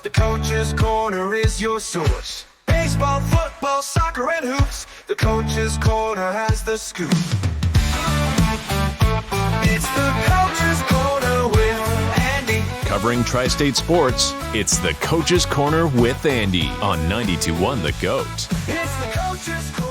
The Coach's Corner is your source. Baseball, football, soccer, and hoops. The Coach's Corner has the scoop. It's the Coach's Corner with Andy. Covering Tri-State sports, it's the Coach's Corner with Andy on 92.1 The GOAT. It's the Coach's Corner.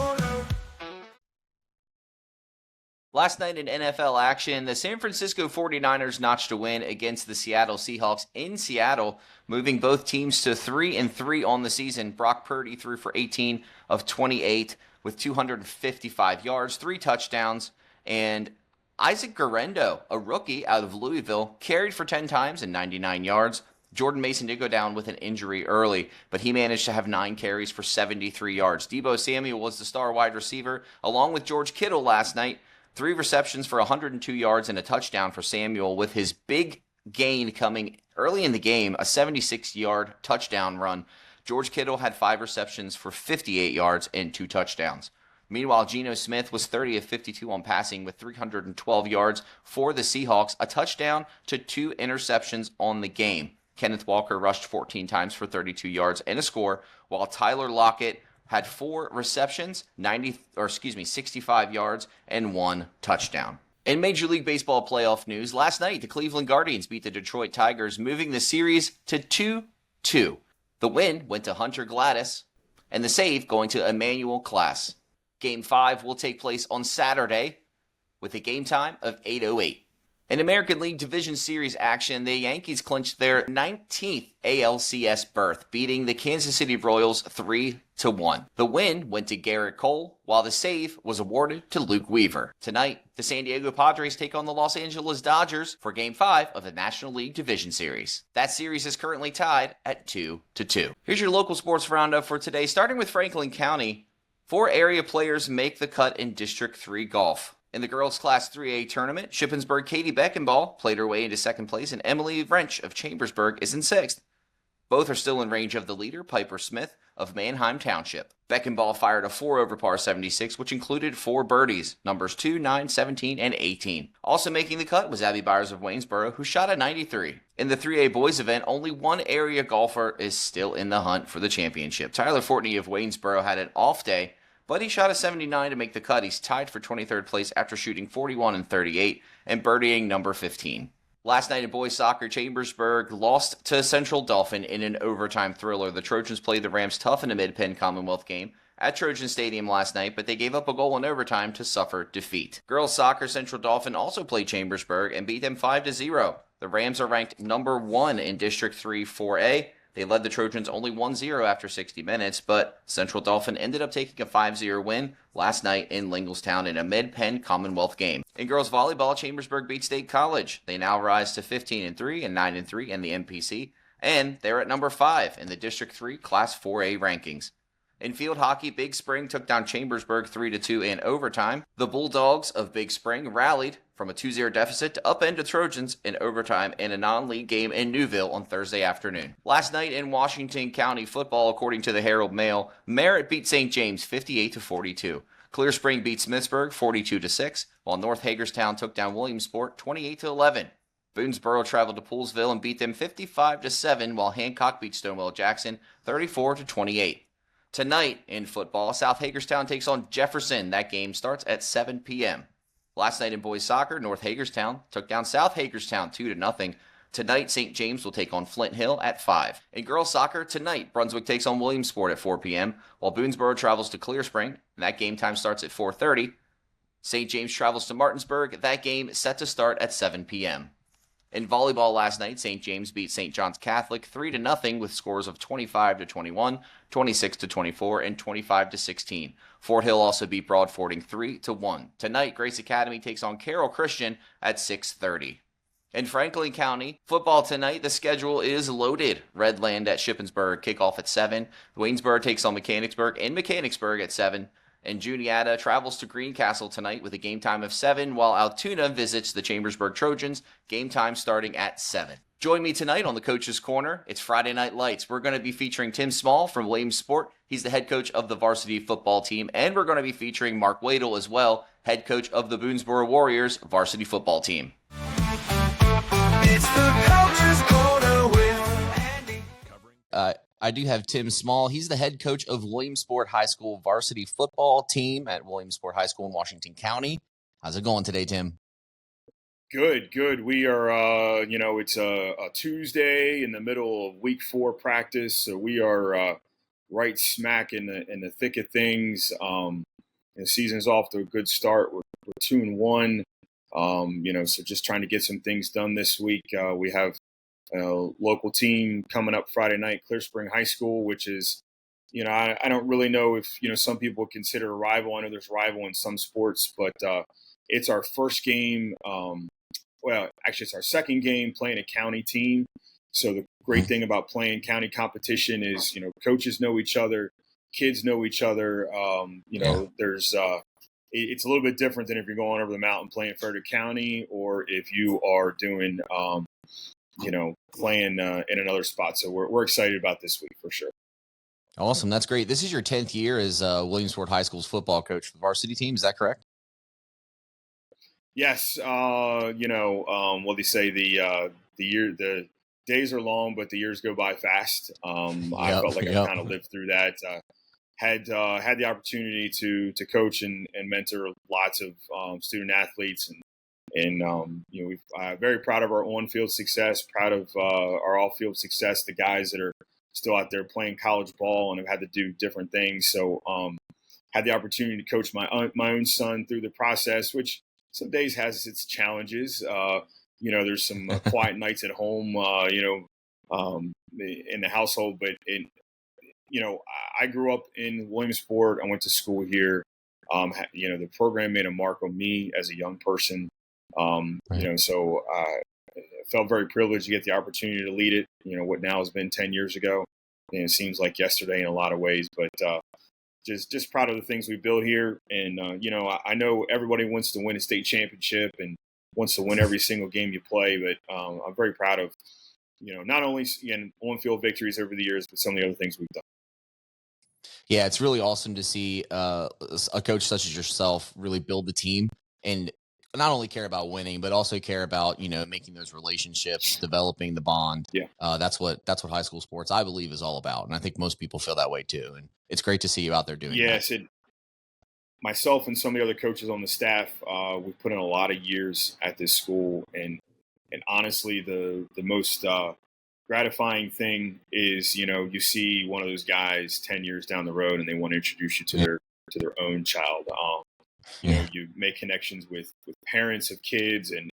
Last night in NFL action, the San Francisco 49ers notched a win against the Seattle Seahawks in Seattle, moving both teams to 3-3 on the season. Brock Purdy threw for 18 of 28 with 255 yards, 3 touchdowns, and Isaac Guerrero, a rookie out of Louisville, carried for 10 times and 99 yards. Jordan Mason did go down with an injury early, but he managed to have 9 carries for 73 yards. Deebo Samuel was the star wide receiver, along with George Kittle last night. 3 receptions for 102 yards and a touchdown for Samuel, with his big gain coming early in the game, a 76-yard touchdown run. George Kittle had 5 receptions for 58 yards and 2 touchdowns. Meanwhile, Geno Smith was 30 of 52 on passing with 312 yards for the Seahawks, a touchdown to 2 interceptions on the game. Kenneth Walker rushed 14 times for 32 yards and a score, while Tyler Lockett had 4 receptions, 65 yards, and 1 touchdown. In Major League Baseball playoff news, last night the Cleveland Guardians beat the Detroit Tigers, moving the series to 2-2. The win went to Hunter Gladys, and the save going to Emmanuel Class. Game 5 will take place on Saturday with a game time of 8:08. In American League Division Series action, the Yankees clinched their 19th ALCS berth, beating the Kansas City Royals 3-1. The win went to Garrett Cole, while the save was awarded to Luke Weaver. Tonight, the San Diego Padres take on the Los Angeles Dodgers for Game 5 of the National League Division Series. That series is currently tied at 2-2. Here's your local sports roundup for today. Starting with Franklin County, 4 area players make the cut in District 3 golf. In the girls' Class 3A tournament, Shippensburg Katie Beckenball played her way into second place, and Emily Wrench of Chambersburg is in 6th. Both are still in range of the leader, Piper Smith of Manheim Township. Beckenball fired a 4-over par 76, which included 4 birdies, numbers 2, 9, 17, and 18. Also making the cut was Abby Byers of Waynesboro, who shot a 93. In the 3A boys event, only one area golfer is still in the hunt for the championship. Tyler Fortney of Waynesboro had an off day, but he shot a 79 to make the cut. He's tied for 23rd place after shooting 41 and 38 and birdieing number 15. Last night in boys soccer, Chambersburg lost to Central Dauphin in an overtime thriller. The Trojans played the Rams tough in a Mid-Penn Commonwealth game at Trojan Stadium last night, but they gave up a goal in overtime to suffer defeat. Girls soccer, Central Dauphin also played Chambersburg and beat them 5-0. The Rams are ranked number 1 in District 3 4A. They led the Trojans only 1-0 after 60 minutes, but Central Dauphin ended up taking a 5-0 win last night in Lingelstown in a Mid-Penn Commonwealth game. In girls volleyball, Chambersburg beat State College. They now rise to 15-3 and 9-3 in the MPC, and they're at number 5 in the District 3 Class 4A rankings. In field hockey, Big Spring took down Chambersburg 3-2 in overtime. The Bulldogs of Big Spring rallied from a 2-0 deficit to upend the Trojans in overtime in a non-league game in Newville on Thursday afternoon. Last night in Washington County football, according to the Herald Mail, Merritt beat St. James 58-42. Clear Spring beat Smithsburg 42-6, while North Hagerstown took down Williamsport 28-11. Boonsboro traveled to Poolesville and beat them 55-7, while Hancock beat Stonewall Jackson 34-28. Tonight in football, South Hagerstown takes on Jefferson. That game starts at 7 p.m. Last night in boys soccer, North Hagerstown took down South Hagerstown 2-0. Tonight, St. James will take on Flint Hill at 5. In girls soccer, tonight, Brunswick takes on Williamsport at 4 p.m., while Boonsboro travels to Clear Spring, and that game time starts at 4:30. St. James travels to Martinsburg. That game is set to start at 7 p.m. In volleyball last night, St. James beat St. John's Catholic 3-0 with scores of 25-21, 26-24, and 25-16. Fort Hill also beat Broadfording 3-1. Tonight, Grace Academy takes on Carroll Christian at 6:30. In Franklin County, football tonight, the schedule is loaded. Redland at Shippensburg, kickoff at 7. Waynesboro takes on Mechanicsburg in Mechanicsburg at 7. And Juniata travels to Greencastle tonight with a game time of 7, while Altoona visits the Chambersburg Trojans, game time starting at 7. Join me tonight on the Coach's Corner. It's Friday Night Lights. We're going to be featuring Tim Small from Williamsport. He's the head coach of the varsity football team, and we're going to be featuring Mark Wadel as well, head coach of the Boonsboro Warriors varsity football team. It's the Coach's Corner. I do have Tim Small. He's the head coach of Williamsport High School varsity football team at Williamsport High School in Washington County. How's it going today, Tim? Good. We are, it's a Tuesday in the middle of week 4 practice, so we are right smack in the thick of things. The season's off to a good start. We're 2-1. So just trying to get some things done this week. We have a local team coming up Friday night, Clear Spring High School, which is, I don't really know if, some people consider a rival. I know there's rival in some sports, but it's our first game. Actually, it's our second game playing a county team. So the great thing about playing county competition is, coaches know each other, kids know each other. There's it's a little bit different than if you're going over the mountain playing Frederick County, or if you are doing, playing in another spot. So we're excited about this week for sure. Awesome. That's great. This is your 10th year as Williamsport High School's football coach for the varsity team. Is that correct? Yes. What do you say? The days are long, but the years go by fast. I felt like I kind of lived through that. Had the opportunity to coach and mentor lots of student athletes, and we're very proud of our on-field success, proud of our off-field success. The guys that are still out there playing college ball and have had to do different things. So had the opportunity to coach my own son through the process, which some days has its challenges. There's some quiet nights at home, in the household, but I grew up in Williamsport. I went to school here. The program made a mark on me as a young person. So I felt very privileged to get the opportunity to lead it, what now has been 10 years ago. And it seems like yesterday in a lot of ways, but just proud of the things we built here. And, I know everybody wants to win a state championship and wants to win every single game you play, but I'm very proud of, not only, again, on-field victories over the years, but some of the other things we've done. Yeah, it's really awesome to see a coach such as yourself really build the team and not only care about winning, but also care about, making those relationships, developing the bond. Yeah. That's what high school sports, I believe, is all about. And I think most people feel that way too. And it's great to see you out there doing that. Yes, myself and some of the other coaches on the staff, we put in a lot of years at this school. And honestly, the most gratifying thing is, you see one of those guys 10 years down the road and they want to introduce you to their own child. You make connections with parents of kids, and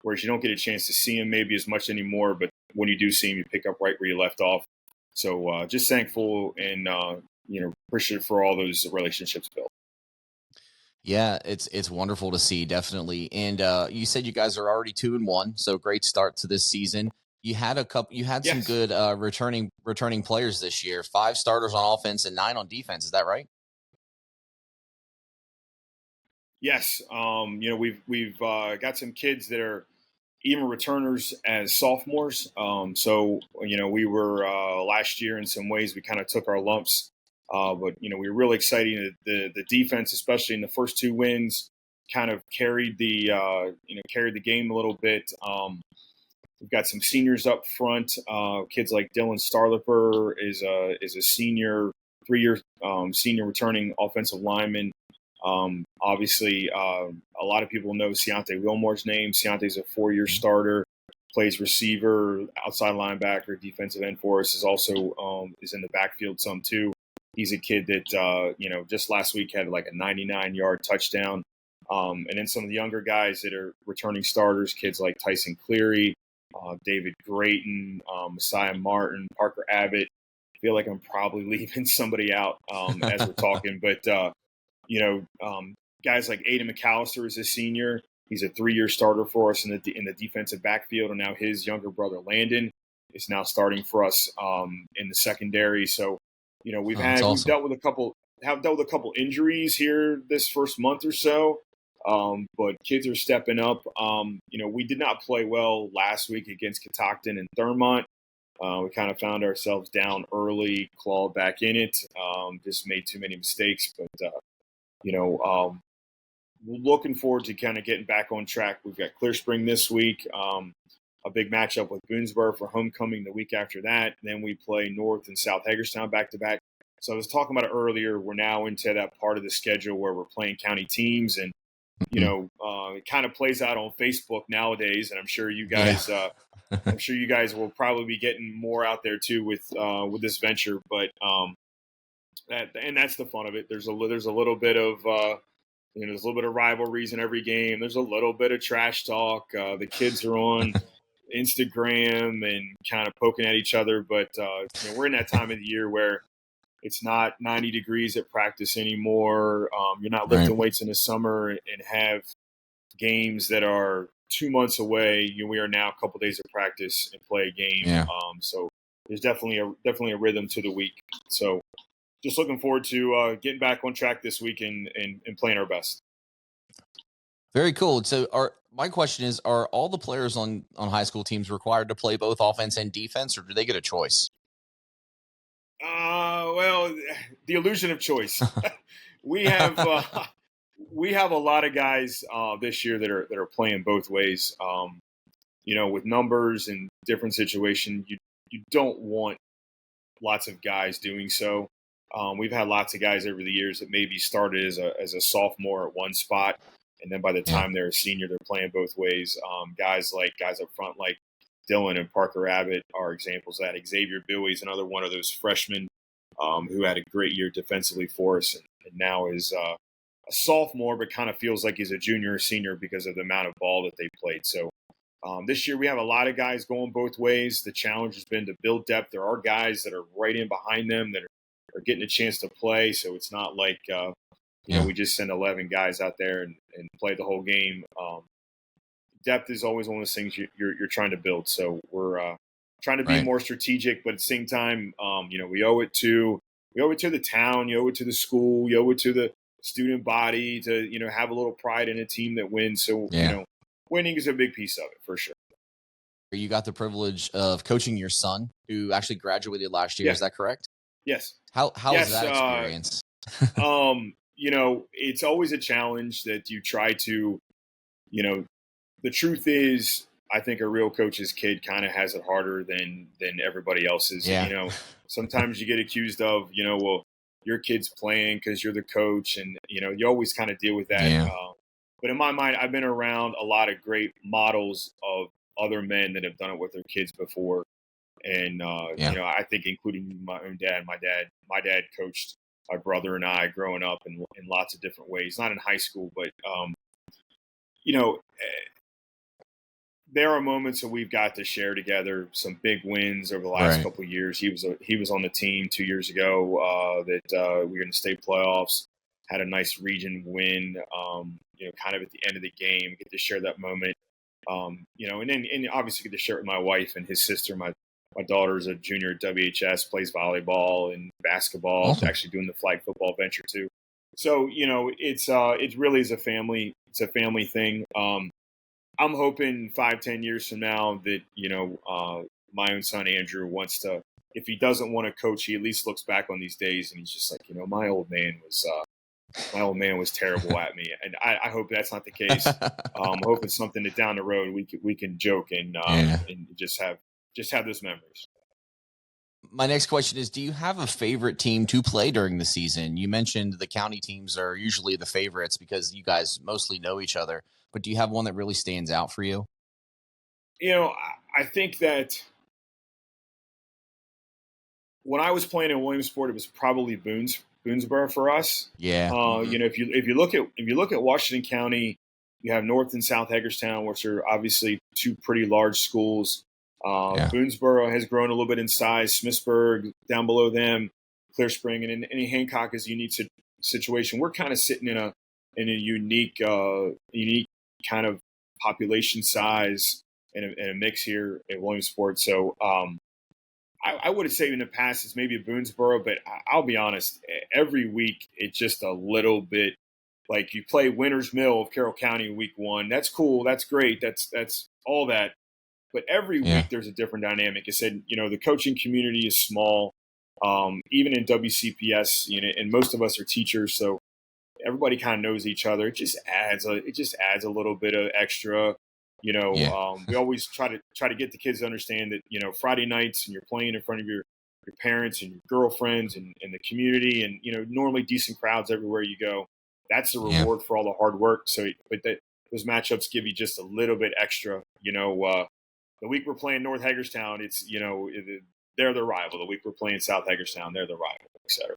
whereas you don't get a chance to see them maybe as much anymore, but when you do see them, you pick up right where you left off. So just thankful and appreciative for all those relationships built. Yeah, it's wonderful to see, definitely. And you said you guys are already 2-1, so great start to this season. You had some good returning players this year. 5 starters on offense and 9 on defense. Is that right? Yes, we've got some kids that are even returners as sophomores. We were last year in some ways we kind of took our lumps, but we were really exciting. The defense, especially in the first 2 wins, kind of carried the game a little bit. We've got some seniors up front. Kids like Dylan Starlipper is a senior, 3-year senior returning offensive lineman. Obviously, a lot of people know Ciante Wilmore's name. Ciante's a 4-year starter, plays receiver, outside linebacker, defensive end for us. Is also is in the backfield some too. He's a kid that just last week had like a 99-yard touchdown. And then some of the younger guys that are returning starters, kids like Tyson Cleary, David Grayton, Messiah Martin, Parker Abbott. I feel like I'm probably leaving somebody out as we're talking, but guys like Aiden McAllister is a senior. He's a 3-year starter for us in the defensive backfield, and now his younger brother Landon is now starting for us in the secondary. So, we've dealt with a couple injuries here this first month or so, but kids are stepping up. We did not play well last week against Catoctin and Thurmont. We kind of found ourselves down early, clawed back in it, just made too many mistakes, but. We're looking forward to kind of getting back on track. We've got Clear Spring this week. a big matchup with Boonsboro for homecoming the week after that. Then we play North and South Hagerstown back to back. So I was talking about it earlier. We're now into that part of the schedule where we're playing county teams, and it kind of plays out on Facebook nowadays. And I'm sure you guys, will probably be getting more out there too with this venture. But that's the fun of it. There's a little bit of there's a little bit of rivalries in every game. There's a little bit of trash talk. The kids are on Instagram and kind of poking at each other. But we're in that time of the year where it's not 90 degrees at practice anymore. You're not lifting weights in the summer and have games that are 2 months away. We are now a couple days of practice and play a game. Yeah. So there's definitely a rhythm to the week. So just looking forward to getting back on track this week and playing our best. Very cool. So my question is, are all the players on high school teams required to play both offense and defense, or do they get a choice? Well, the illusion of choice. we have a lot of guys this year that are playing both ways. With numbers and different situation, you don't want lots of guys doing so. We've had lots of guys over the years that maybe started as a sophomore at one spot, and then by the time they're a senior, they're playing both ways. Guys up front like Dylan and Parker Abbott are examples of that. Xavier Billy's another one of those freshmen who had a great year defensively for us, and now is a sophomore, but kind of feels like he's a junior or senior because of the amount of ball that they played. So this year we have a lot of guys going both ways. The challenge has been to build depth. There are guys that are right in behind them that are getting a chance to play, so it's not like we just send 11 guys out there and play the whole game. Depth is always one of those things you're trying to build. So we're trying to be more strategic, but at the same time, we owe it to the town, you owe it to the school, you owe it to the student body to have a little pride in a team that wins. So winning is a big piece of it for sure. You got the privilege of coaching your son, who actually graduated last year. Is that correct? Yes. How was that experience? It's always a challenge that you try to, the truth is, I think a real coach's kid kind of has it harder than everybody else's. Yeah. Sometimes you get accused of, well, your kid's playing because you're the coach, and you always kind of deal with that. Yeah. But in my mind, I've been around a lot of great models of other men that have done it with their kids before, and I think including my own dad. My dad coached my brother and I growing up in lots of different ways. Not in high school, but there are moments that we've got to share together. Some big wins over the last couple of years. He was on the team 2 years ago that we were in the state playoffs. Had a nice region win. Kind of at the end of the game, get to share that moment. And obviously get to share it with my wife and his sister. My daughter's a junior at WHS, plays volleyball and basketball. Awesome. She's actually doing the flag football venture too. So it really is a family. It's a family thing. I'm hoping 5-10 years from now that my own son Andrew wants to. If he doesn't want to coach, he at least looks back on these days and he's just like, my old man was terrible at me, and I hope that's not the case. I hope it's something that down the road we can joke and just have those memories. My next question is, do you have a favorite team to play during the season? You mentioned the county teams are usually the favorites because you guys mostly know each other, but do you have one that really stands out for you? I think that when I was playing in Williamsport, it was probably Boonsboro for us. Yeah. If you look at Washington County, you have North and South Hagerstown, which are obviously two pretty large schools. Boonsboro has grown a little bit in size. Smithsburg down below them, Clear Spring, and in Hancock is a unique situation. We're kind of sitting in a unique kind of population size and a mix here at Williamsport. So I would have said in the past it's maybe a Boonsboro, but I'll be honest, every week it's just a little bit like you play Winters Mill of Carroll County in week 1. That's cool. That's great. That's all that. But every week there's a different dynamic. I said, the coaching community is small, even in WCPS, and most of us are teachers. So everybody kind of knows each other. It just adds a little bit of extra Yeah. We always try to get the kids to understand that, Friday nights and you're playing in front of your parents and your girlfriends and the community and, normally decent crowds everywhere you go. That's the Yeah. reward for all the hard work. So, but those matchups give you just a little bit extra, the week we're playing North Hagerstown, it's, they're the rival. The week we're playing South Hagerstown, they're the rival, etc.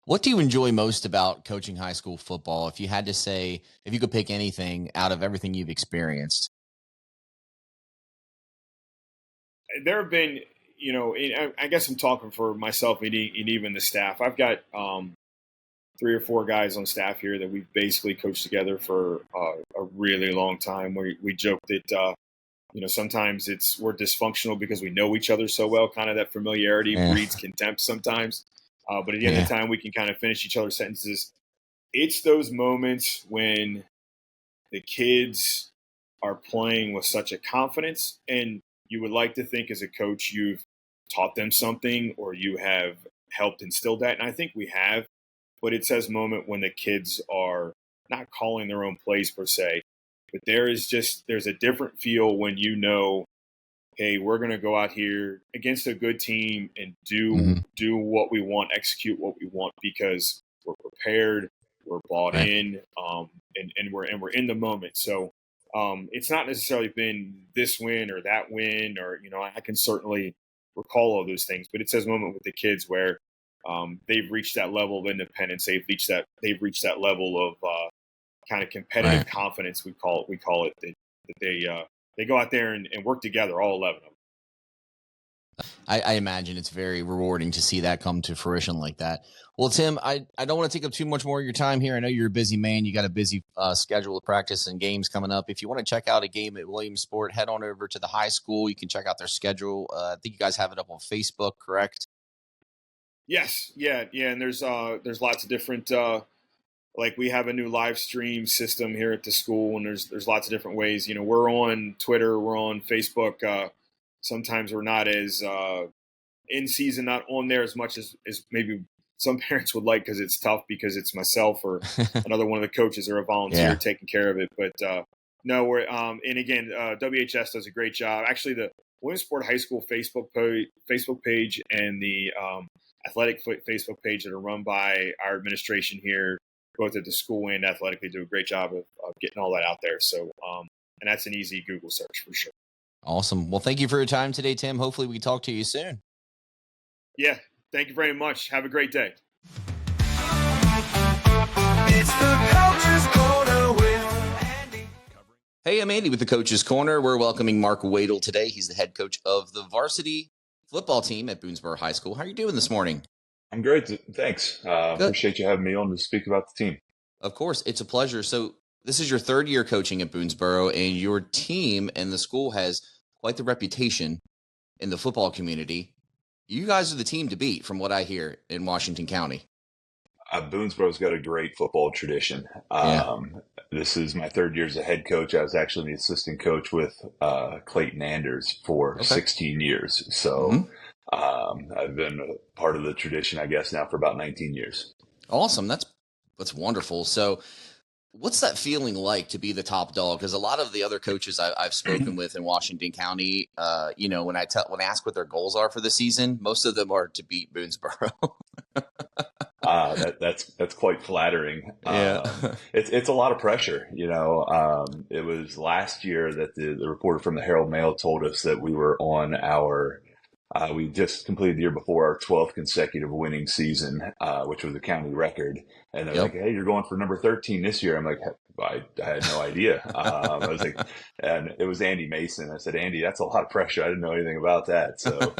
What do you enjoy most about coaching high school football? If you had to say, if you could pick anything out of everything you've experienced. There have been, I guess I'm talking for myself and even the staff. I've got 3 or 4 guys on staff here that we've basically coached together for a really long time. We joke that, sometimes we're dysfunctional because we know each other so well. Kind of that familiarity breeds contempt sometimes. But at the end of the time, we can kind of finish each other's sentences. It's those moments when the kids are playing with such a confidence, and you would like to think as a coach you've taught them something or you have helped instill that. And I think we have. But it's this moment when the kids are not calling their own plays per se, but there's a different feel when hey, we're going to go out here against a good team and do what we want, execute what we want because we're prepared, we're bought in, and we're in the moment. So it's not necessarily been this win or that win, or I can certainly recall all those things, but it's this moment with the kids where they've reached that level of independence, they've reached that level of kind of competitive confidence. We call it that they go out there and work together, all 11 of them. I imagine it's very rewarding to see that come to fruition like that. Well, Tim, I don't want to take up too much more of your time here. I know you're a busy man. You got a busy schedule of practice and games coming up. If you want to check out a game at Williamsport, head on over to the high school. You can check out their schedule. I think you guys have it up on Facebook, correct? Yes. Yeah. And there's lots of different, like we have a new live stream system here at the school, and there's lots of different ways. We're on Twitter, we're on Facebook. Sometimes we're not as in season, not on there as much as maybe some parents would like, because it's tough because it's myself or another one of the coaches or a volunteer taking care of it. But no, we're and again, WHS does a great job. Actually, the Williamsport High School Facebook page and the athletic Facebook page that are run by our administration here, both at the school and athletically, do a great job of getting all that out there. So, and that's an easy Google search for sure. Awesome. Well, thank you for your time today, Tim. Hopefully we can talk to you soon. Yeah. Thank you very much. Have a great day. It's the Coach's Corner with Andy. Hey, I'm Andy with the Coach's Corner. We're welcoming Mark Wadel today. He's the head coach of the varsity football team at Boonsboro High School. How are you doing this morning? I'm great. Thanks. Appreciate you having me on to speak about the team. Of course. It's a pleasure. So this is your 3rd year coaching at Boonsboro, and your team and the school has quite the reputation in the football community. You guys are the team to beat, from what I hear, in Washington County. Boonsboro's got a great football tradition. This is my 3rd year as a head coach. I was actually the assistant coach with Clayton Anders for 16 years. So I've been a part of the tradition, I guess, now for about 19 years. Awesome. That's wonderful. So what's that feeling like to be the top dog? Because a lot of the other coaches I've spoken with in Washington County, when I ask what their goals are for the season, most of them are to beat Boonsboro. That's quite flattering. It's a lot of pressure. It was last year that the reporter from the Herald Mail told us that we were on we just completed the year before our 12th consecutive winning season, which was a county record. And they're like, "Hey, you're going for number 13 this year." I'm like, I had no idea. I was like, and it was Andy Mason. I said, "Andy, that's a lot of pressure. I didn't know anything about that." So,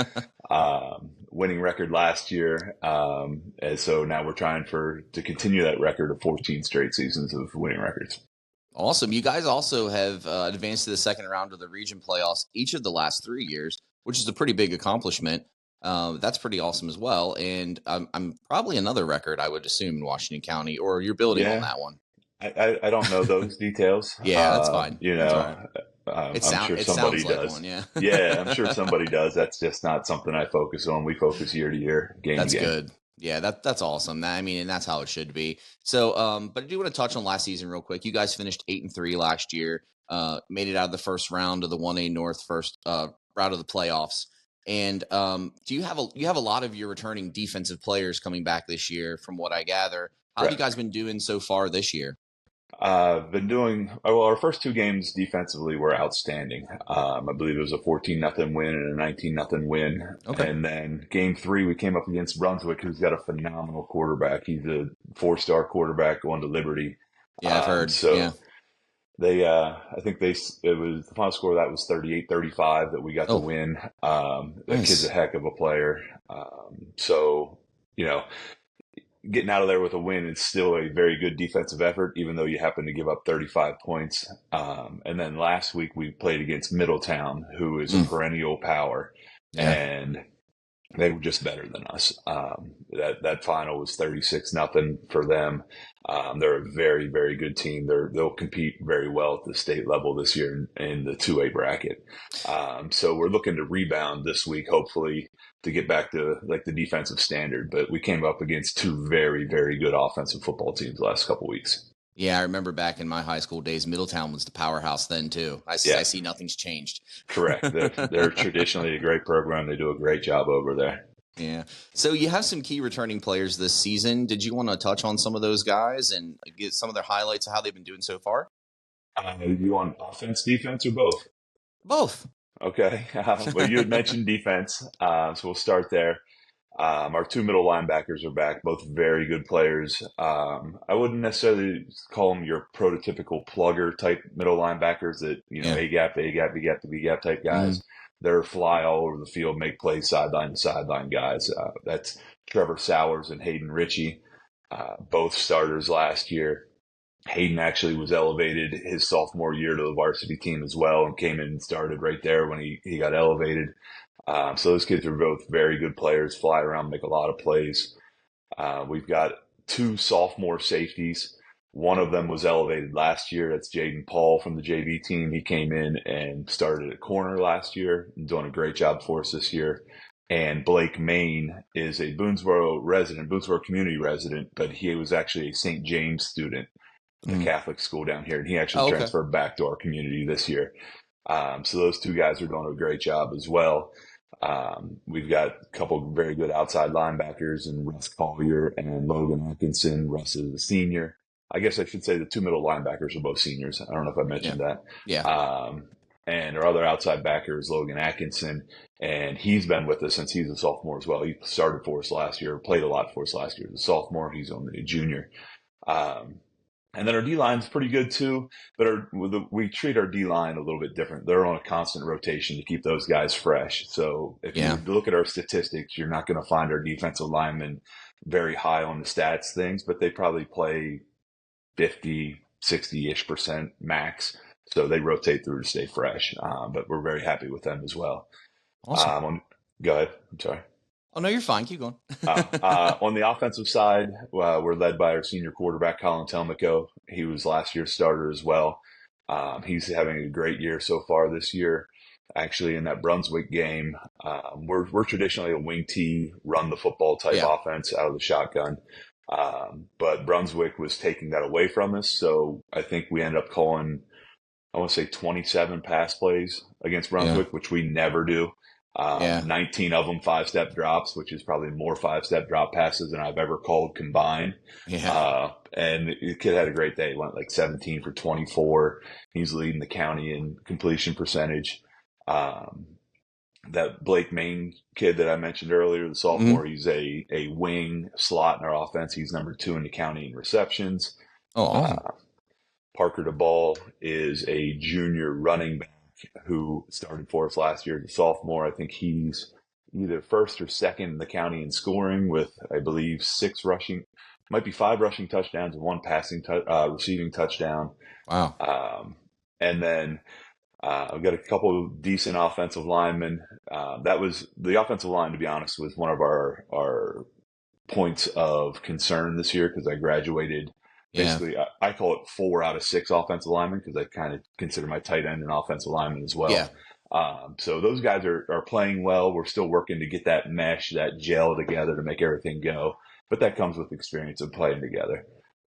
winning record last year. And so now we're trying to continue that record of 14 straight seasons of winning records. Awesome. You guys also have advanced to the second round of the region playoffs each of the last 3 years, which is a pretty big accomplishment. That's pretty awesome as well. And I'm probably another record, I would assume, in Washington County, or you're building on that one. I don't know those details. Yeah, that's fine. I'm sure somebody does. Like one, yeah, I'm sure somebody does. That's just not something I focus on. We focus year to year, game to game. That's good. Yeah, that's awesome. I mean, and that's how it should be. So, but I do want to touch on last season real quick. You guys finished 8-3 last year. Made it out of the first round of the 1A North first round of the playoffs. And do you have a lot of your returning defensive players coming back this year, from what I gather? How have you guys been doing so far this year? Been doing well. Our first two games defensively were outstanding. I believe it was a 14-0 win and a 19-0 win. Okay. And then game 3, we came up against Brunswick, who's got a phenomenal quarterback. He's a 4-star quarterback going to Liberty. Yeah, I've heard. So yeah. they, I think it was the final score of that was 38-35 that we got to win. That kid's a heck of a player. So, getting out of there with a win is still a very good defensive effort, even though you happen to give up 35 points. And then last week we played against Middletown, who is a perennial power, and they were just better than us. That final was 36-0 for them. They're a very, very good team. They'll compete very well at the state level this year in the 2A bracket. So we're looking to rebound this week, hopefully, to get back to like the defensive standard. But we came up against two very, very good offensive football teams the last couple of weeks. Yeah, I remember back in my high school days, Middletown was the powerhouse then too. I see nothing's changed. Correct. They're traditionally a great program. They do a great job over there. Yeah. So you have some key returning players this season. Did you want to touch on some of those guys and get some of their highlights of how they've been doing so far? You want offense, defense, or both? Both. Okay. Well, you had mentioned defense, so we'll start there. Our two middle linebackers are back, both very good players. I wouldn't necessarily call them your prototypical plugger type middle linebackers that, A gap, B gap type guys. They're fly all over the field, make plays sideline to sideline guys. That's Trevor Sowers and Hayden Ritchie, both starters last year. Hayden actually was elevated his sophomore year to the varsity team as well, and came in and started right there when he got elevated. So those kids are both very good players, fly around, make a lot of plays. We've got two sophomore safeties. One of them was elevated last year. That's Jaden Paul from the JV team. He came in and started at corner last year and doing a great job for us this year. And Blake Main is a Boonsboro community resident, but he was actually a St. James student at the Catholic school down here. And he actually transferred back to our community this year. So those two guys are doing a great job as well. We've got a couple of very good outside linebackers in Russ Collier and Logan Atkinson. Russ is a senior. I guess I should say the two middle linebackers are both seniors. I don't know if I mentioned that. Yeah. And our other outside backer is Logan Atkinson, and he's been with us since he's a sophomore as well. He started for us last year, played a lot for us last year as a sophomore. He's only a junior. And then our D-line's pretty good too, but we treat our D-line a little bit different. They're on a constant rotation to keep those guys fresh. So if you look at our statistics, you're not going to find our defensive linemen very high on the stats things, but they probably play 50, 60-ish% max. So they rotate through to stay fresh. But we're very happy with them as well. Awesome. Go ahead. I'm sorry. Oh, no, you're fine. Keep going. On the offensive side, we're led by our senior quarterback, Colin Telmico. He was last year's starter as well. He's having a great year so far this year. Actually, in that Brunswick game, we're traditionally a wing T, run the football type offense out of the shotgun. But Brunswick was taking that away from us. So I think we ended up calling, I want to say 27 pass plays against Brunswick, which we never do. 19 of them 5-step drops, which is probably more 5-step drop passes than I've ever called combined. And the kid had a great day. He went like 17 for 24. He's leading the county in completion percentage. That Blake Main kid that I mentioned earlier, the sophomore, he's a wing slot in our offense. He's number 2 in the county in receptions. Oh, awesome. Parker DeBall is a junior running back who started for us last year as a sophomore. I think he's either first or second in the county in scoring with, I believe, 5 rushing touchdowns and 1 receiving touchdown. Wow. And then I've got a couple of decent offensive linemen. That was the offensive line, to be honest, was one of our points of concern this year because I graduated. Basically, I call it 4 out of 6 offensive linemen because I kind of consider my tight end an offensive lineman as well. So those guys are playing well. We're still working to get that mesh, that gel together to make everything go. but that comes with experience of playing together.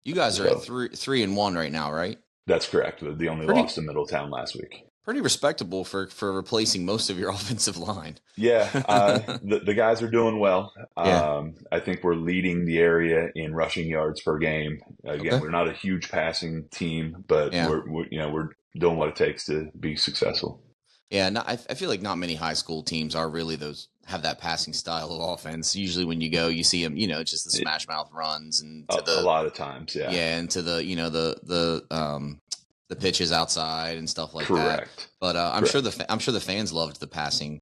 You guys are at 3-1 right now, right? That's correct. The only loss to Middletown last week. Pretty respectable for replacing most of your offensive line. Yeah, the guys are doing well. I think we're leading the area in rushing yards per game. Again, we're not a huge passing team, but we're doing what it takes to be successful. Yeah, I feel like not many high school teams are really have that passing style of offense. Usually when you go, you see them, just the smash mouth runs and a lot of times, and to the the pitches outside and stuff like that. But I'm sure the fans loved the passing.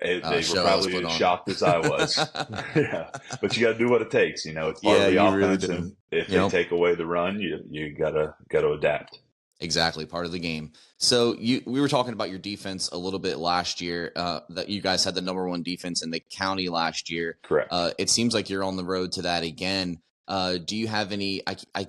They were probably as shocked as I was. Yeah, but you got to do what it takes. It's part of the offense, really and if they take away the run, you gotta adapt. Exactly, part of the game. So we were talking about your defense a little bit last year. That you guys had the number 1 defense in the county last year. Correct. It seems like you're on the road to that again. Do you have any? I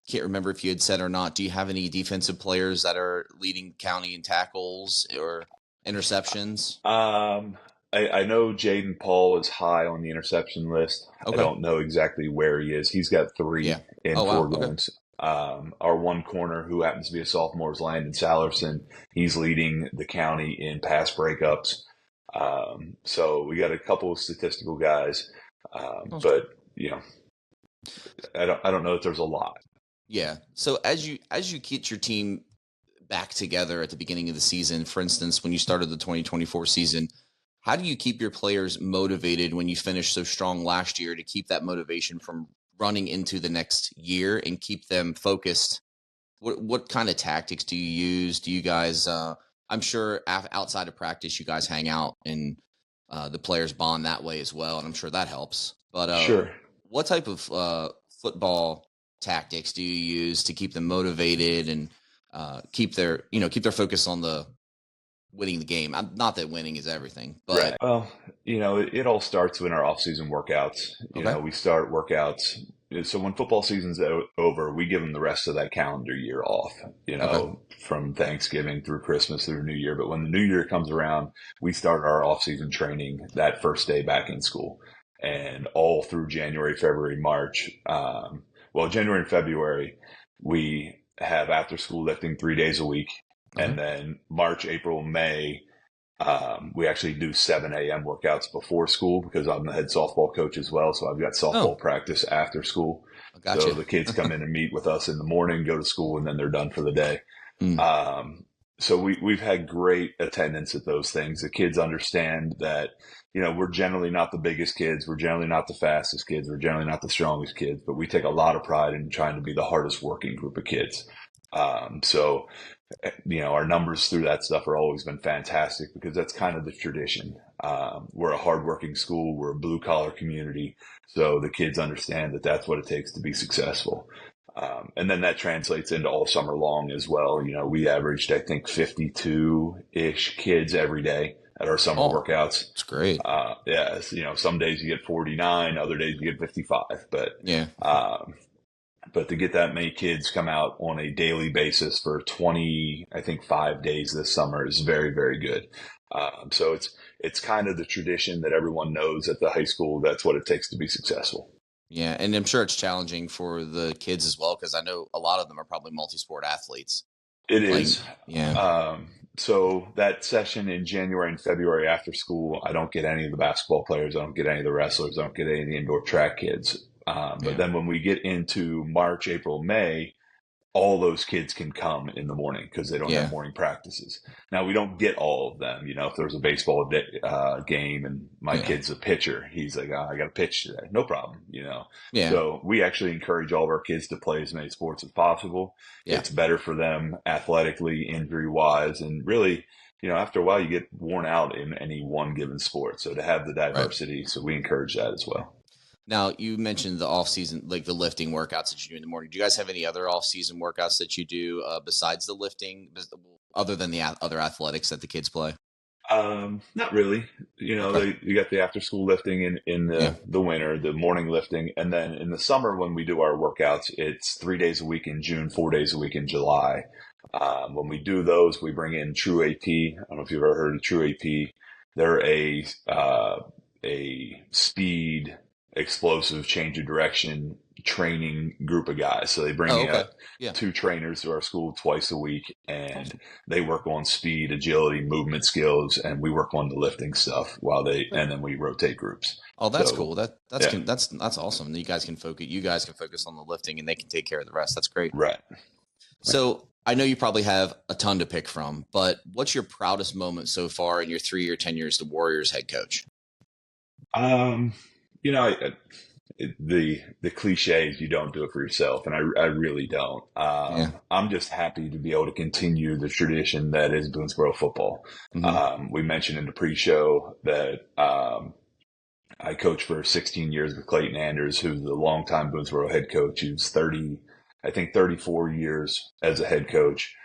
can't remember if you had said or not. Do you have any defensive players that are leading county in tackles or interceptions? I know Jaden Paul is high on the interception list. Okay. I don't know exactly where he is. He's got 3 in 4 games. Our one corner, who happens to be a sophomore, is Landon Salerson. He's leading the county in pass breakups. So we got a couple of statistical guys, but I don't know if there's a lot. Yeah. So as you get your team back together at the beginning of the season, for instance, when you started the 2024 season, how do you keep your players motivated when you finished so strong last year to keep that motivation from running into the next year and keep them focused? What kind of tactics do you use? Do you guys, I'm sure outside of practice, you guys hang out and the players bond that way as well. And I'm sure that helps, but sure. What type of football tactics do you use to keep them motivated and keep their focus on the winning the game? Not that winning is everything, but right. Well, it all starts in our off-season workouts. You know, we start workouts. So when football season's over, we give them the rest of that calendar year off, from Thanksgiving through Christmas through New Year. But when the New Year comes around, we start our off-season training that first day back in school, and all through January, February, March. January and February, we have after-school lifting 3 days a week. And then March, April, May, we actually do 7 a.m. workouts before school because I'm the head softball coach as well. So I've got softball practice after school. Gotcha. So the kids come in and meet with us in the morning, go to school, and then they're done for the day. So we've had great attendance at those things. The kids understand that, we're generally not the biggest kids. We're generally not the fastest kids. We're generally not the strongest kids, but we take a lot of pride in trying to be the hardest working group of kids. So our numbers through that stuff are always been fantastic because that's kind of the tradition. We're a hardworking school. We're a blue collar community. So the kids understand that that's what it takes to be successful. And then that translates into all summer long as well. We averaged, I think, 52-ish kids every day at our summer workouts. That's great. Some days you get 49, other days you get 55, but to get that many kids come out on a daily basis for 5 days this summer is very, very good. So it's kind of the tradition that everyone knows at the high school. That's what it takes to be successful. Yeah, and I'm sure it's challenging for the kids as well because I know a lot of them are probably multi-sport athletes. It is. Yeah. So that session in January and February after school, I don't get any of the basketball players. I don't get any of the wrestlers. I don't get any of the indoor track kids. But then when we get into March, April, May, all those kids can come in the morning because they don't have morning practices. Now, we don't get all of them. If there's a baseball game and my kid's a pitcher, he's like, I got to pitch today. No problem, So we actually encourage all of our kids to play as many sports as possible. Yeah. It's better for them athletically, injury-wise, and really, after a while, you get worn out in any one given sport. So to have the diversity, so we encourage that as well. Now, you mentioned the off-season, like the lifting workouts that you do in the morning. Do you guys have any other off-season workouts that you do besides the lifting, other than the other athletics that the kids play? Not really. You got the after-school lifting in the winter, the morning lifting. And then in the summer when we do our workouts, it's 3 days a week in June, 4 days a week in July. When we do those, we bring in True AP. I don't know if you've ever heard of True AP. They're a speed explosive change of direction training group of guys. So they bring in two trainers to our school twice a week, and they work on speed, agility, movement skills, and we work on the lifting stuff and then we rotate groups. Oh, that's cool. That's awesome. You guys can focus on the lifting, and they can take care of the rest. That's great. Right. So I know you probably have a ton to pick from, but what's your proudest moment so far in your 3-year tenure as the Warriors head coach? The cliche is you don't do it for yourself, and I really don't. I'm just happy to be able to continue the tradition that is Boonsboro football. Mm-hmm. We mentioned in the pre-show that I coached for 16 years with Clayton Anders, who's a longtime Boonsboro head coach. He was 34 years as a head coach.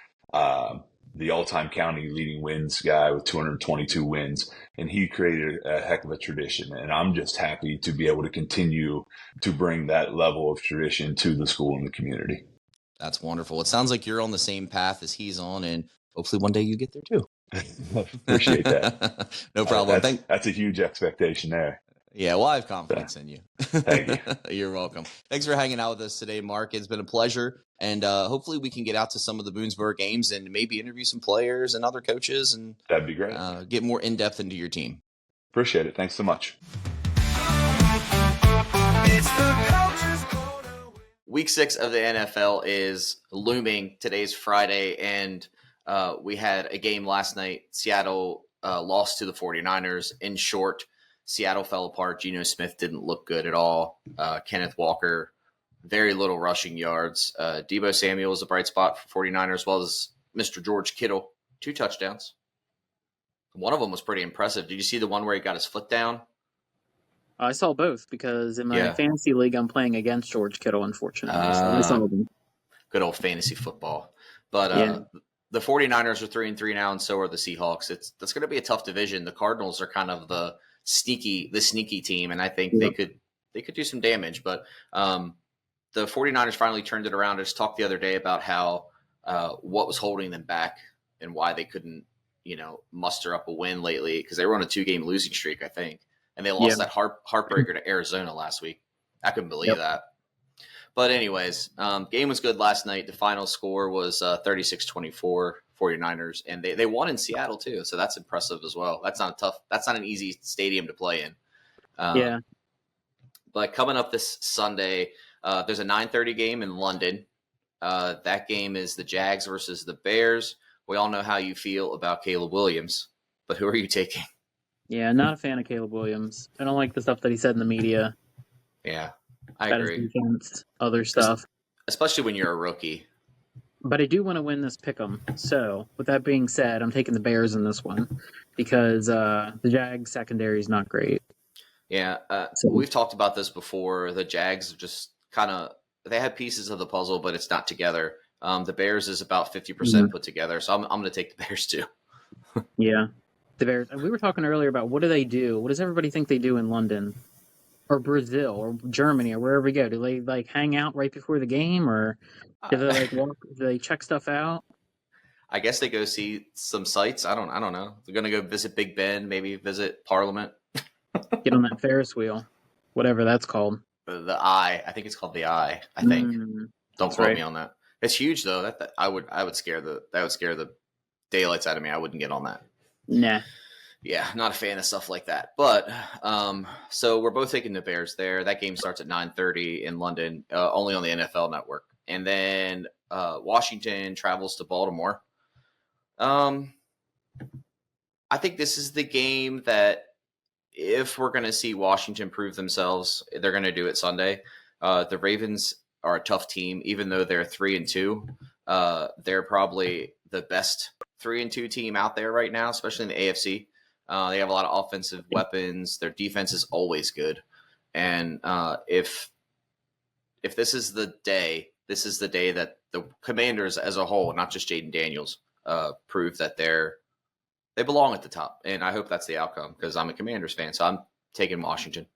The all-time county leading wins guy with 222 wins, and he created a heck of a tradition. And I'm just happy to be able to continue to bring that level of tradition to the school and the community. That's wonderful. It sounds like you're on the same path as he's on, and hopefully one day you get there too. Appreciate that. No problem. That's a huge expectation there. Yeah, well, I have confidence in you. Thank you. You're welcome. Thanks for hanging out with us today, Mark. It's been a pleasure. And hopefully we can get out to some of the Boonsboro games and maybe interview some players and other coaches. And that'd be great. Get more in-depth into your team. Appreciate it. Thanks so much. Week 6 of the NFL is looming. Today's Friday, and we had a game last night. Seattle lost to the 49ers. In short, Seattle fell apart. Geno Smith didn't look good at all. Kenneth Walker, very little rushing yards. Deebo Samuel was a bright spot for 49ers, as well as Mr. George Kittle, 2 touchdowns. One of them was pretty impressive. Did you see the one where he got his foot down? I saw both because in my fantasy league, I'm playing against George Kittle, unfortunately. So I saw them. Good old fantasy football. But the 49ers are 3-3 now, and so are the Seahawks. That's going to be a tough division. The Cardinals are kind of the sneaky team, and I think they could do some damage. But the 49ers finally turned it around. I just talked the other day about how what was holding them back and why they couldn't, muster up a win lately, because they were on a 2-game losing streak, I think. And they lost that heartbreaker to Arizona last week. I couldn't believe that. But anyways, game was good last night. The final score was 36-24 49ers, and they won in Seattle too. So that's impressive as well. That's not an easy stadium to play in. But coming up this Sunday, there's a 9:30 game in London. That game is the Jags versus the Bears. We all know how you feel about Caleb Williams, but who are you taking? Yeah, not a fan of Caleb Williams. I don't like the stuff that he said in the media. Yeah, I agree. Defense, other stuff. Especially when you're a rookie. But I do want to win this pick'em. So, with that being said, I'm taking the Bears in this one because the Jags secondary is not great. Yeah, we've talked about this before. The Jags just they have pieces of the puzzle, but it's not together. The Bears is about 50% put together, so I'm going to take the Bears too. Yeah. The Bears. We were talking earlier about what do they do? What does everybody think they do in London or Brazil or Germany or wherever we go? Do they hang out right before the game, or do they walk? Do they check stuff out? I guess they go see some sights. I don't know. They're gonna go visit Big Ben, maybe visit Parliament. Get on that Ferris wheel, whatever that's called. The Eye. I think it's called the Eye. I think. Don't quote me on that. It's huge though. That would scare the daylights out of me. I wouldn't get on that. Nah. Yeah, not a fan of stuff like that. But so we're both taking the Bears there. That game starts at 9:30 in London, only on the NFL Network. And then Washington travels to Baltimore. I think this is the game that if we're going to see Washington prove themselves, they're going to do it Sunday. The Ravens are a tough team, even though they're 3-2. They're probably the best 3-2 team out there right now, especially in the AFC. They have a lot of offensive weapons. Their defense is always good. And if this is the day that the Commanders as a whole, not just Jaden Daniels, prove that they belong at the top. And I hope that's the outcome because I'm a Commanders fan, so I'm taking Washington.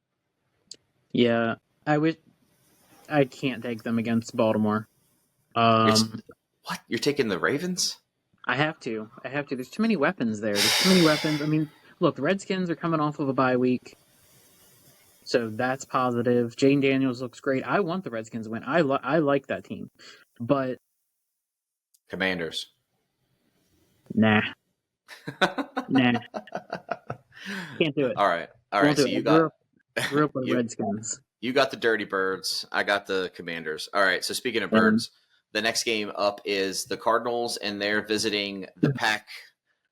Yeah, I can't take them against Baltimore. What? You're taking the Ravens? I have to. There's too many weapons there. I mean, look, the Redskins are coming off of a bye week. So that's positive. Jane Daniels looks great. I want the Redskins to win. I like that team. But Commanders. nah. Nah. Can't do it. All right. So you grew up with you, Redskins. you got the Dirty Birds. I got the Commanders. All right. So speaking of birds, the next game up is the Cardinals, and they're visiting the Pack.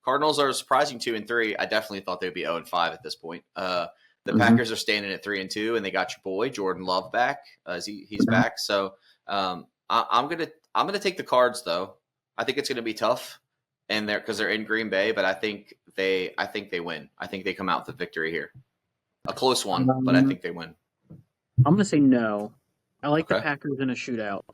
Cardinals are surprising 2-3. I definitely thought they'd be 0-5 at this point. The Packers are standing at 3-2, and they got your boy Jordan Love back. He's back. So I'm gonna take the Cards though. I think it's gonna be tough, and because they're in Green Bay, but I think they win. I think they come out with a victory here. A close one, but I think they win. I'm gonna say no. I like the Packers in a shootout.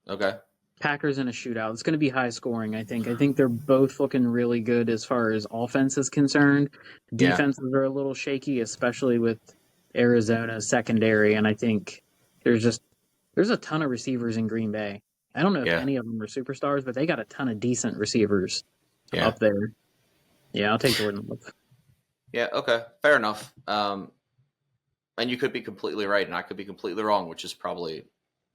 Okay. Packers in a shootout. It's going to be high scoring, I think. I think they're both looking really good as far as offense is concerned. Defenses are a little shaky, especially with Arizona's secondary, and I think there's a ton of receivers in Green Bay. I don't know if any of them are superstars, but they got a ton of decent receivers up there. Yeah, I'll take Jordan Love. Yeah, okay. Fair enough. And you could be completely right, and I could be completely wrong, which is probably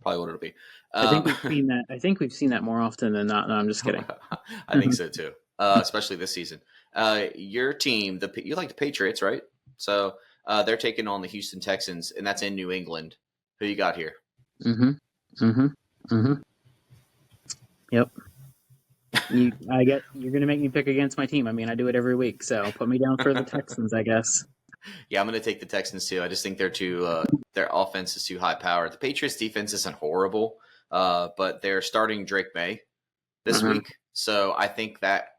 what it'll be. I think we've seen that. I think we've seen that more often than not. No, I'm just kidding. I think so too, especially this season. Your team, you like the Patriots, right? So they're taking on the Houston Texans, and that's in New England. Who you got here? Yep. You're going to make me pick against my team. I mean, I do it every week, so put me down for the Texans, I guess. Yeah, I'm going to take the Texans too. I just think they're too their offense is too high powered. The Patriots defense isn't horrible, but they're starting Drake May this week, so I think that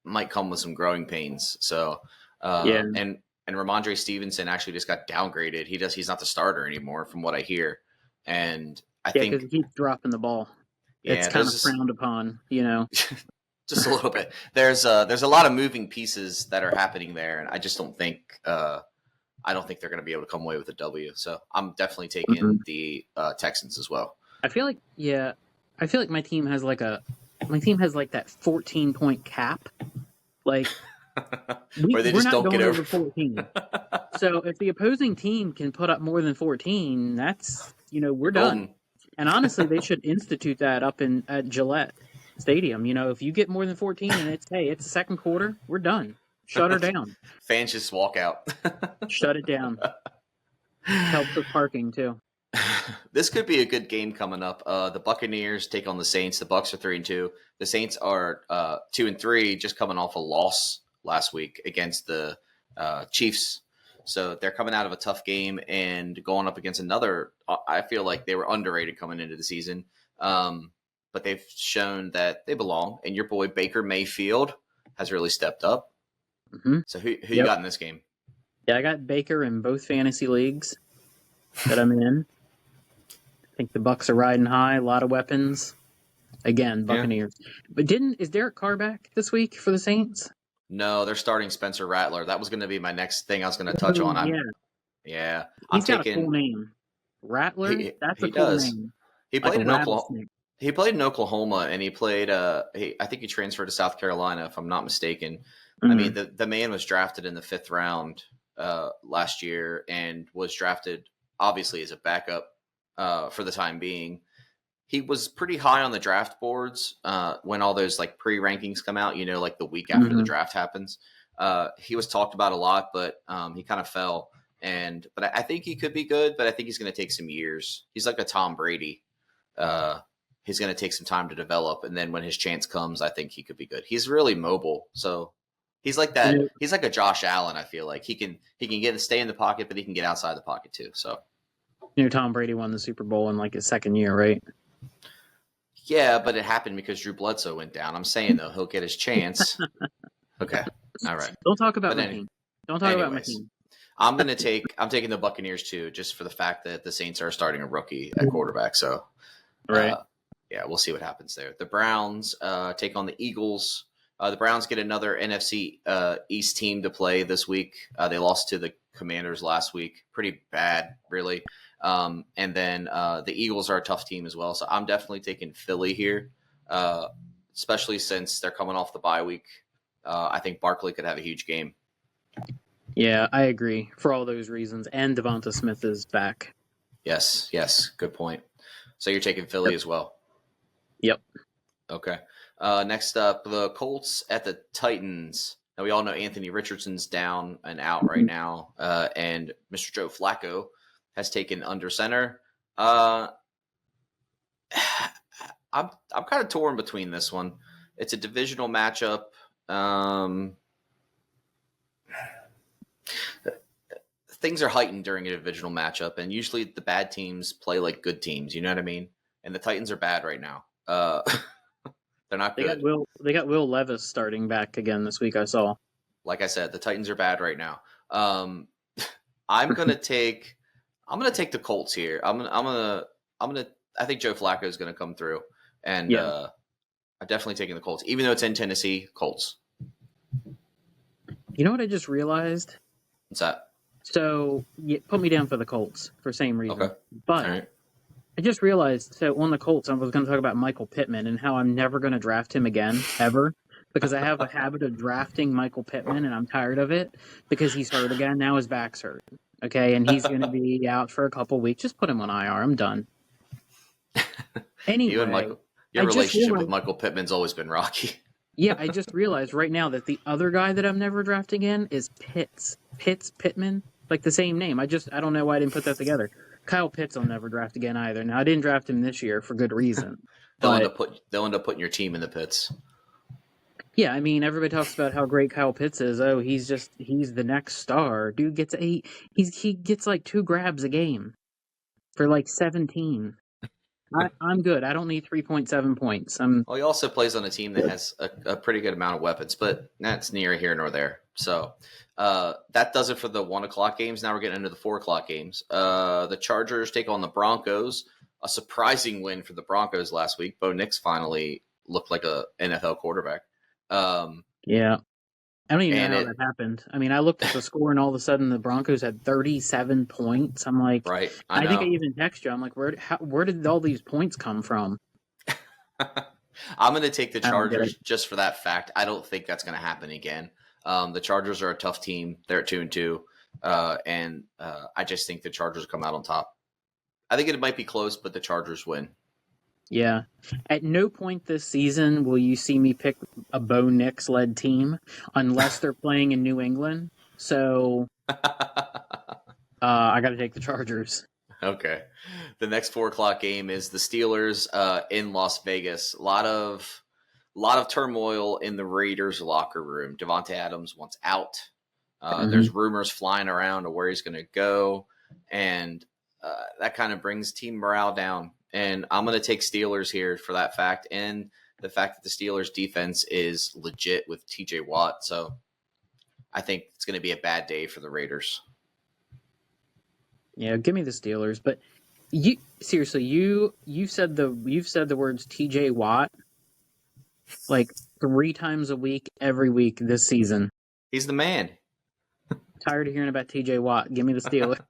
might come with some growing pains. So and Ramondre Stevenson actually just got downgraded. He's not the starter anymore, from what I hear, and I think because he keeps dropping the ball. It's kind of frowned upon, just a little bit. There's a lot of moving pieces that are happening there, and I just don't think they're going to be able to come away with a W. So I'm definitely taking the Texans as well. I feel like my team has like that 14-point cap. Like where they just don't get over 14. So if the opposing team can put up more than 14, that's we're done. And honestly, they should institute that up at Gillette Stadium. If you get more than 14 and it's the second quarter, we're done. Shut her down. Fans just walk out. Shut it down. Helps with parking too. This could be a good game coming up. The Buccaneers take on the Saints. The Bucs are 3-2. The Saints are 2-3, just coming off a loss last week against the Chiefs. So they're coming out of a tough game and going up against another. I feel like they were underrated coming into the season, but they've shown that they belong. And your boy Baker Mayfield has really stepped up. So who you got in this game? Yeah, I got Baker in both fantasy leagues that I'm in. I think the Bucs are riding high. A lot of weapons. Again, Buccaneers. But is Derek Carr back this week for the Saints? No, they're starting Spencer Rattler. That was going to be my next thing I was going to touch on. He's got a cool name. Rattler? That's a cool name. He played in Oklahoma. He played in Oklahoma, and he played. I think he transferred to South Carolina, if I'm not mistaken. I mean, the man was drafted in the 5th round last year, and was drafted obviously as a backup for the time being. He was pretty high on the draft boards when all those like pre-rankings come out, like the week after the draft happens. He was talked about a lot, but he kind of fell. But I think he could be good, but I think he's going to take some years. He's like a Tom Brady. He's going to take some time to develop, and then when his chance comes, I think he could be good. He's really mobile, so he's like that. Yeah. He's like a Josh Allen. I feel like he can stay in the pocket, but he can get outside the pocket too. So, Tom Brady won the Super Bowl in like his second year, right? Yeah, but it happened because Drew Bledsoe went down. I'm saying though, he'll get his chance. Okay, all right. Don't talk about my team. Don't talk about my team. I'm taking the Buccaneers too, just for the fact that the Saints are starting a rookie at quarterback. So, right. Yeah, we'll see what happens there. The Browns take on the Eagles. The Browns get another NFC East team to play this week. They lost to the Commanders last week. Pretty bad, really. And then the Eagles are a tough team as well. So I'm definitely taking Philly here, especially since they're coming off the bye week. I think Barkley could have a huge game. Yeah, I agree for all those reasons. And Devonta Smith is back. Yes, good point. So you're taking Philly as well. Yep. Okay. Next up, the Colts at the Titans. Now, we all know Anthony Richardson's down and out right now, and Mr. Joe Flacco has taken under center. I'm kind of torn between this one. It's a divisional matchup. Things are heightened during a divisional matchup, and usually the bad teams play like good teams. You know what I mean? And the Titans are bad right now. They're not good. They got Will Levis starting back again this week. I saw. Like I said, the Titans are bad right now. I'm gonna take the Colts here. I think Joe Flacco is gonna come through, and I'm definitely taking the Colts, even though it's in Tennessee. Colts. You know what I just realized? What's that? So put me down for the Colts for same reason. Okay. But All right. I just realized, so on the Colts, I was going to talk about Michael Pittman and how I'm never going to draft him again, ever, because I have a habit of drafting Michael Pittman, and I'm tired of it because he's hurt again. Now his back's hurt, okay, and he's going to be out for a couple weeks. Just put him on IR. I'm done. Anyway, your relationship with Michael Pittman's always been rocky. Yeah, I just realized right now that the other guy that I'm never drafting in is Pittman, like the same name. I don't know why I didn't put that together. Kyle Pitts I'll never draft again either. Now I didn't draft him this year for good reason. They'll end up putting your team in the pits. Yeah, I mean everybody talks about how great Kyle Pitts is. Oh, he's the next star. Dude gets he gets like 2 grabs a game for like 17. I'm good. I don't need 3.7 points. Well, he also plays on a team that has a pretty good amount of weapons, but that's neither here nor there. So that does it for the 1 o'clock games. Now we're getting into the 4 o'clock games. The Chargers take on the Broncos. A surprising win for the Broncos last week. Bo Nix finally looked like a NFL quarterback. Yeah. I don't even know how that happened. I mean, I looked at the score, and all of a sudden the Broncos had 37 points. I'm like, right. I think I even texted you. I'm like, where did all these points come from? I'm going to take the Chargers just for that fact. I don't think that's going to happen again. The Chargers are a tough team. They're at 2-2, and I just think the Chargers come out on top. I think it might be close, but the Chargers win. Yeah. At no point this season will you see me pick a Bo Nix-led team unless they're playing in New England. So I got to take the Chargers. Okay. The next 4 o'clock game is the Steelers in Las Vegas. A lot of turmoil in the Raiders locker room. Devontae Adams wants out. There's rumors flying around of where he's going to go, and that kind of brings team morale down. And I'm going to take Steelers here for that fact, and the fact that the Steelers defense is legit with TJ Watt. So I think it's going to be a bad day for the Raiders. Yeah, give me the Steelers. But you seriously, you've said the words TJ Watt like 3 times a week, every week this season. He's the man. Tired of hearing about TJ Watt. Give me the Steelers.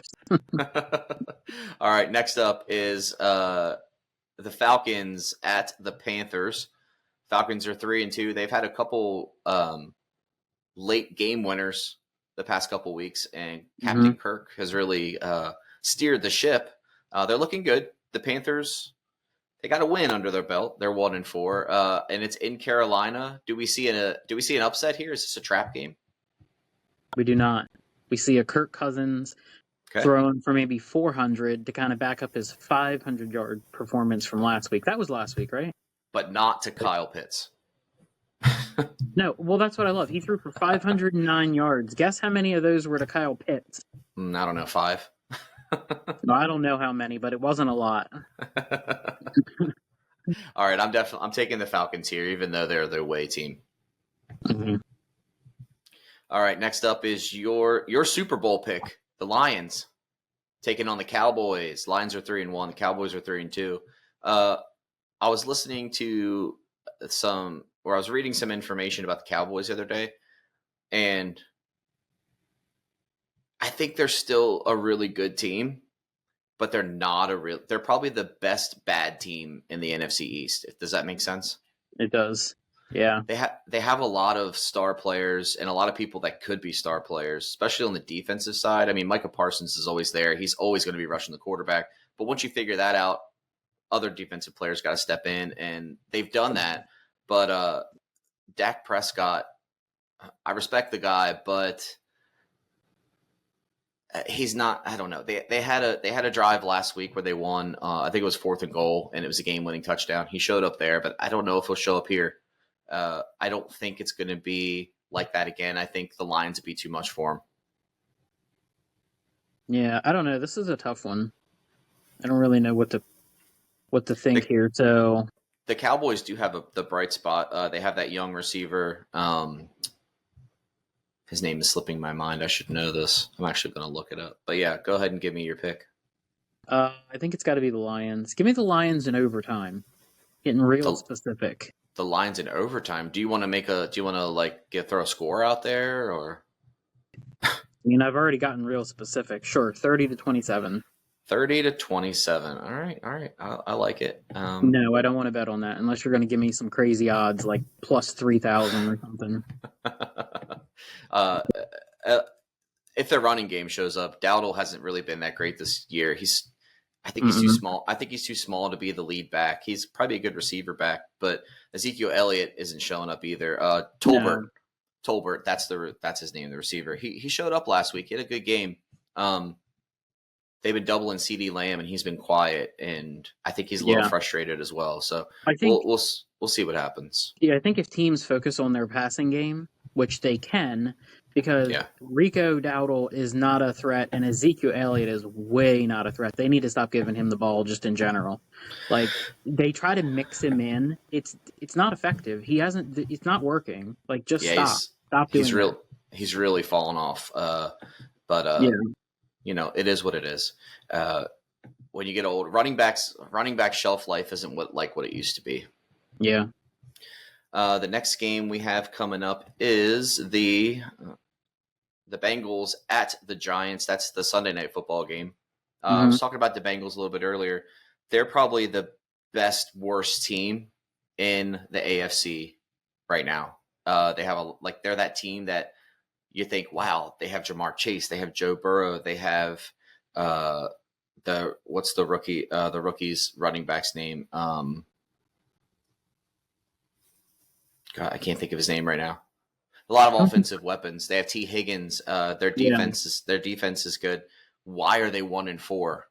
All right, next up is the Falcons at the Panthers. Falcons are 3-2. They've had a couple late game winners the past couple weeks, and Captain Kirk has really steered the ship. They're looking good. The Panthers, they got a win under their belt. They're 1-4, and it's in Carolina. Do we see an upset here? Is this a trap game? We do not. We see a Kirk Cousins throwing for maybe 400 to kind of back up his 500-yard performance from last week. That was last week, right? But not to Kyle Pitts. No, well, that's what I love. He threw for 509 yards. Guess how many of those were to Kyle Pitts? I don't know, 5. No, I don't know how many, but it wasn't a lot. All right, I'm taking the Falcons here, even though they're the away team. Mm-hmm. All right, next up is your Super Bowl pick, the Lions, taking on the Cowboys. Lions are 3-1. The Cowboys are 3-2. I was listening to I was reading some information about the Cowboys the other day, and I think they're still a really good team, but they're not they're probably the best bad team in the NFC East. Does that make sense? It does. Yeah. They have a lot of star players and a lot of people that could be star players, especially on the defensive side. I mean, Micah Parsons is always there. He's always going to be rushing the quarterback. But once you figure that out, other defensive players got to step in, and they've done that. But Dak Prescott, I respect the guy, but he's not. I don't know. They had a drive last week where they won. I think it was 4th and goal, and it was a game-winning touchdown. He showed up there, but I don't know if he'll show up here. I don't think it's going to be like that again. I think the Lions would be too much for him. Yeah, I don't know. This is a tough one. I don't really know what to think here. So the Cowboys do have the bright spot. They have that young receiver. His name is slipping my mind. I should know this. I'm actually going to look it up. But yeah, go ahead and give me your pick. I think it's got to be the Lions. Give me the Lions in overtime. Getting real specific. The Lions in overtime. Do you want to throw a score out there, or? I mean, I've already gotten real specific. Sure, 30-27. 30-27. All right. I like it. No, I don't want to bet on that unless you're going to give me some crazy odds like plus 3,000 or something. If their running game shows up, Dowdle hasn't really been that great this year. I think he's too small. I think he's too small to be the lead back. He's probably a good receiver back, but Ezekiel Elliott isn't showing up either. Tolbert, that's his name, the receiver. He showed up last week. He had a good game. They've been doubling CeeDee Lamb, and he's been quiet, and I think he's a little frustrated as well. So I think we'll see what happens. Yeah, I think if teams focus on their passing game, which they can, because Rico Dowdle is not a threat, and Ezekiel Elliott is way not a threat. They need to stop giving him the ball just in general. Like, they try to mix him in. It's not effective. It's not working. Like, just stop doing that. He's really fallen off. You know, it is what it is. When you get old, running back shelf life isn't what it used to be. Yeah. The next game we have coming up is the Bengals at the Giants. That's the Sunday night football game. I was talking about the Bengals a little bit earlier. They're probably the worst team in the AFC right now. They're that team that you think, wow, they have Jamar Chase, they have Joe Burrow, they have the rookie's running back's name? God, I can't think of his name right now. A lot of offensive weapons. They have T. Higgins. Their defense is good. Why are they 1-4?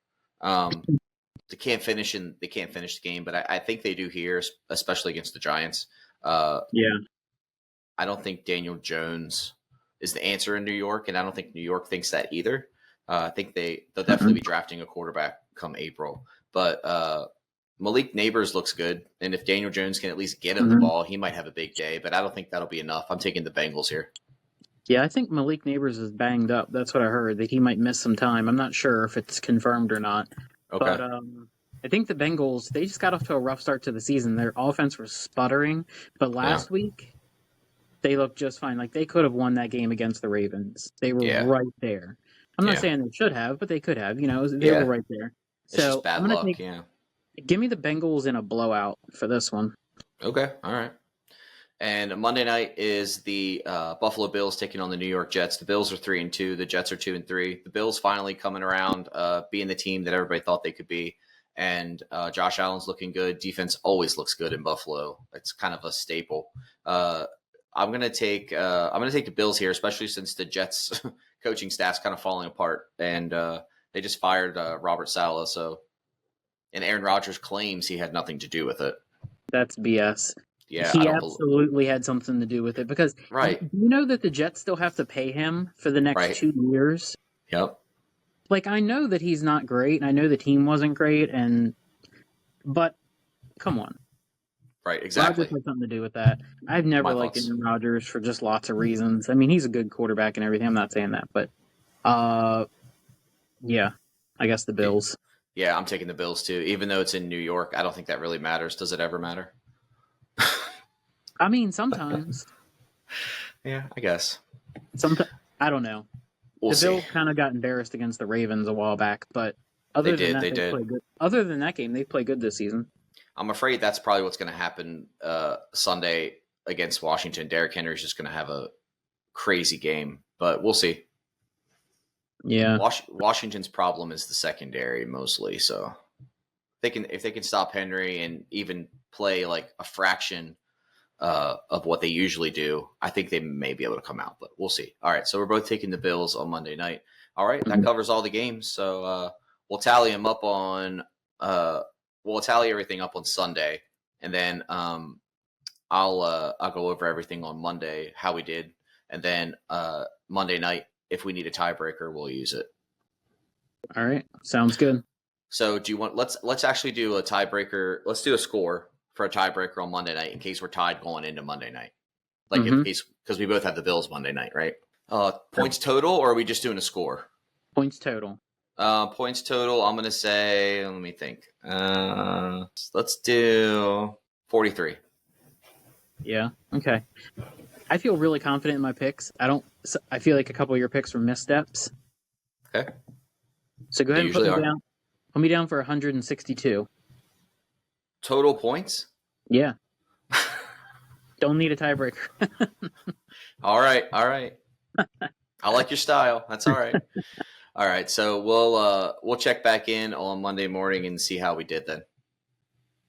They can't finish the game, but I think they do here, especially against the Giants. I don't think Daniel Jones is the answer in New York, and I don't think New York thinks that either. I think they'll definitely be drafting a quarterback come April. But Malik Neighbors looks good, and if Daniel Jones can at least get him the ball, he might have a big day, but I don't think that'll be enough. I'm taking the Bengals here. Yeah, I think Malik Neighbors is banged up. That's what I heard, that he might miss some time. I'm not sure if it's confirmed or not. Okay. But I think the Bengals, they just got off to a rough start to the season. Their offense was sputtering, but last week, they looked just fine. Like, they could have won that game against the Ravens. They were right there. I'm not saying they should have, but they could have. You know, they were right there. It's just bad luck, Give me the Bengals in a blowout for this one. Okay, all right. And Monday night is the Buffalo Bills taking on the New York Jets. The Bills are 3-2. The Jets are 2-3. The Bills finally coming around, being the team that everybody thought they could be. And Josh Allen's looking good. Defense always looks good in Buffalo. It's kind of a staple. I'm gonna take the Bills here, especially since the Jets coaching staff's kind of falling apart, and they just fired Robert Saleh. And Aaron Rodgers claims he had nothing to do with it. That's BS. Yeah, he absolutely had something to do with it, because you know that the Jets still have to pay him for the next 2 years. Yep. Like, I know that he's not great, and I know the team wasn't great, but come on. Right, exactly. Rodgers had something to do with that. I've never liked Aaron Rodgers for just lots of reasons. I mean, he's a good quarterback and everything. I'm not saying that, but I guess the Bills. Yeah, I'm taking the Bills too. Even though it's in New York, I don't think that really matters. Does it ever matter? I mean, sometimes. Yeah, I guess. I don't know. We'll see. Bills kind of got embarrassed against the Ravens a while back, but other than that game, they play good this season. I'm afraid that's probably what's going to happen Sunday against Washington. Derrick Henry is just going to have a crazy game, but we'll see. Yeah. Washington's problem is the secondary mostly. So if they can stop Henry and even play like a fraction of what they usually do, I think they may be able to come out, but we'll see. All right. So we're both taking the Bills on Monday night. All right. That covers all the games. So we'll tally them up on we'll tally everything up on Sunday, and then I'll go over everything on Monday, how we did. And then Monday night, if we need a tiebreaker, we'll use it. All right. Sounds good. So do you want let's actually do a tiebreaker. Let's do a score for a tiebreaker on Monday night in case we're tied going into Monday night. Like in case, because we both have the Bills Monday night, right? Points total, or are we just doing a score? Points total. Points total, I'm going to say, let me think. Let's do 43. Yeah. Okay. I feel really confident in my picks. I feel like a couple of your picks were missteps. Okay. So go ahead and put me down. Put me down for 162. Total points? Yeah. Don't need a tiebreaker. All right. I like your style. That's all right. All right. So we'll check back in on Monday morning and see how we did then.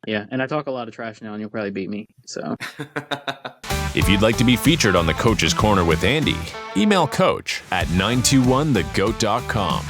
Yeah, and I talk a lot of trash now, and you'll probably beat me. So, if you'd like to be featured on the Coach's Corner with Andy, email coach at 921thegoat.com.